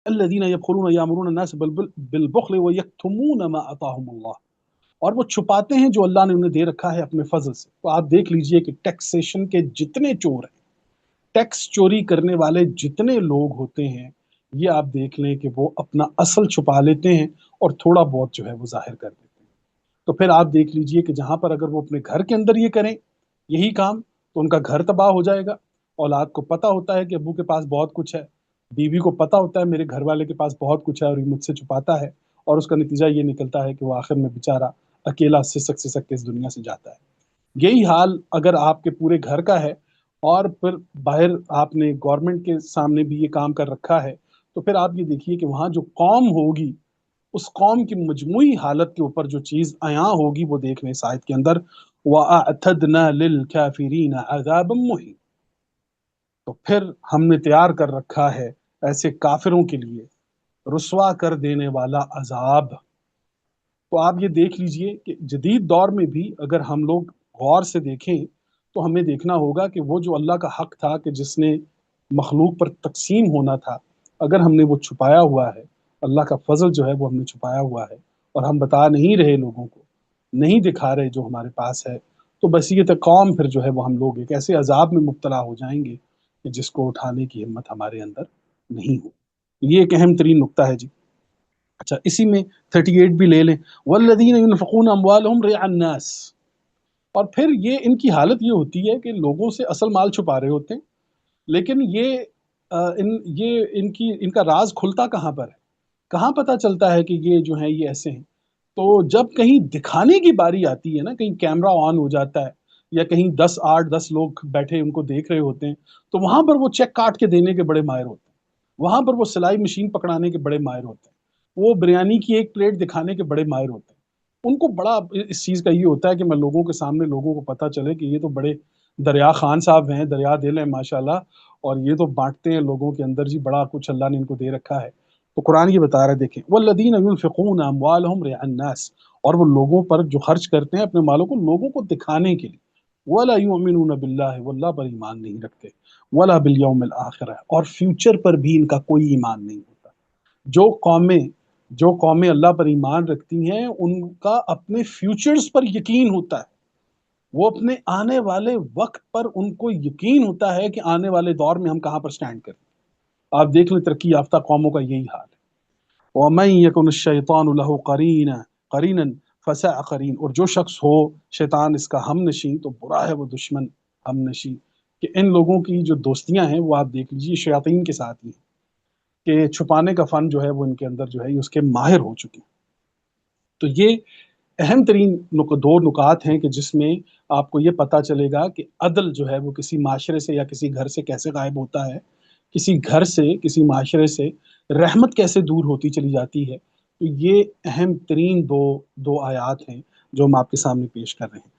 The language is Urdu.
الذین یبخلون یامرون الناس بالبخل ویکتمون ما آتاہم اللہ، اور وہ چھپاتے ہیں جو اللہ نے انہیں دے رکھا ہے اپنے فضل سے۔ تو آپ دیکھ لیجئے کہ ٹیکسیشن کے جتنے چور ہیں، ٹیکس چوری کرنے والے جتنے لوگ ہوتے ہیں، یہ آپ دیکھ لیں کہ وہ اپنا اصل چھپا لیتے ہیں اور تھوڑا بہت جو ہے وہ ظاہر کر دیتے ہیں۔ تو پھر آپ دیکھ لیجئے کہ جہاں پر اگر وہ اپنے گھر کے اندر یہ کریں یہی کام، تو ان کا گھر تباہ ہو جائے گا۔ اولاد کو پتہ ہوتا ہے کہ ابو کے پاس بہت کچھ ہے، بیوی کو پتہ ہوتا ہے میرے گھر والے کے پاس بہت کچھ ہے اور یہ مجھ سے چھپاتا ہے، اور اس کا نتیجہ یہ نکلتا ہے کہ وہ آخر میں بیچارہ اکیلا سسک کے اس دنیا سے جاتا ہے۔ یہی حال اگر آپ کے پورے گھر کا ہے اور پھر باہر آپ نے گورنمنٹ کے سامنے بھی یہ کام کر رکھا ہے، تو پھر آپ یہ دیکھیے کہ وہاں جو قوم ہوگی، اس قوم کی مجموعی حالت کے اوپر جو چیز عیاں ہوگی وہ دیکھ لیں اس آیت کے اندر، وَأَعْتَدْنَا لِلْكَافِرِينَ عَذَابًا مُّهِينًا، تو پھر ہم نے تیار کر رکھا ہے ایسے کافروں کے لیے رسوا کر دینے والا عذاب۔ تو آپ یہ دیکھ لیجئے کہ جدید دور میں بھی اگر ہم لوگ غور سے دیکھیں تو ہمیں دیکھنا ہوگا کہ وہ جو اللہ کا حق تھا کہ جس نے مخلوق پر تقسیم ہونا تھا، اگر ہم نے وہ چھپایا ہوا ہے، اللہ کا فضل جو ہے وہ ہم نے چھپایا ہوا ہے اور ہم بتا نہیں رہے لوگوں کو، نہیں دکھا رہے جو ہمارے پاس ہے، تو بصیرت قوم پھر جو ہے وہ ہم لوگ ایک ایسے عذاب میں مبتلا ہو جائیں گے کہ جس کو اٹھانے کی ہمت ہمارے اندر نہیں ہو۔ یہ ایک اہم ترین نقطہ ہے جی۔ اچھا، اسی میں 38 بھی لے لیں، والذین ينفقون اموالهم رئاء الناس، اور پھر یہ ان کی حالت یہ ہوتی ہے کہ لوگوں سے اصل مال چھپا رہے ہوتے ہیں، لیکن ان کا راز کھلتا کہاں پر ہے؟ کہاں پتہ چلتا ہے کہ یہ جو ہیں یہ ایسے ہیں؟ تو جب کہیں دکھانے کی باری آتی ہے نا، کہیں کیمرہ آن ہو جاتا ہے یا کہیں 10 لوگ بیٹھے ان کو دیکھ رہے ہوتے ہیں، تو وہاں پر وہ چیک کاٹ کے دینے کے بڑے ماہر ہوتے ہیں، وہاں پر وہ سلائی مشین پکڑانے کے بڑے ماہر ہوتے ہیں، وہ بریانی کی ایک پلیٹ دکھانے کے بڑے ماہر ہوتے ہیں۔ ان کو بڑا اس چیز کا یہ ہوتا ہے کہ میں لوگوں کے سامنے لوگوں کو پتہ چلے کہ یہ تو بڑے دریا خان صاحب ہیں، دریا دل ہیں ماشاءاللہ، اور یہ تو بانٹتے ہیں لوگوں کے اندر جی، بڑا کچھ اللہ نے ان کو دے رکھا ہے۔ تو قرآن یہ بتا رہا ہے، دیکھیں والذین ينفقون اموالهم رئاء الناس، اور وہ لوگوں پر جو خرچ کرتے ہیں اپنے مالوں کو لوگوں کو دکھانے کے لیے، ولا یؤمنون باللہ، واللہ پر ایمان نہیں رکھتے، ولا بالیوم الاخرہ، اور فیوچر پر بھی ان کا کوئی ایمان نہیں ہوتا۔ جو قومیں اللہ پر ایمان رکھتی ہیں ان کا اپنے فیوچرز پر یقین ہوتا ہے، وہ اپنے آنے والے وقت پر ان کو یقین ہوتا ہے کہ آنے والے دور میں ہم کہاں پر سٹینڈ کریں۔ آپ دیکھ لیں ترقی یافتہ قوموں کا یہی حال ہے۔ وَمَن يَكُنِ الشَّيْطَانُ لَهُ قَرِينًا فَسَاءَ قَرِينًا، اور جو شخص ہو شیطان اس کا ہم نشیں تو برا ہے وہ دشمن ہم نشیں۔ کہ ان لوگوں کی جو دوستیاں ہیں وہ آپ دیکھ لیجیے شیاطین کے ساتھ ہی ہیں، کہ چھپانے کا فن جو ہے وہ ان کے اندر جو ہے اس کے ماہر ہو چکے ہیں۔ تو یہ اہم ترین دو نکات ہیں کہ جس میں آپ کو یہ پتہ چلے گا کہ عدل جو ہے وہ کسی معاشرے سے یا کسی گھر سے کیسے غائب ہوتا ہے، کسی گھر سے کسی معاشرے سے رحمت کیسے دور ہوتی چلی جاتی ہے۔ تو یہ اہم ترین دو آیات ہیں جو ہم آپ کے سامنے پیش کر رہے ہیں۔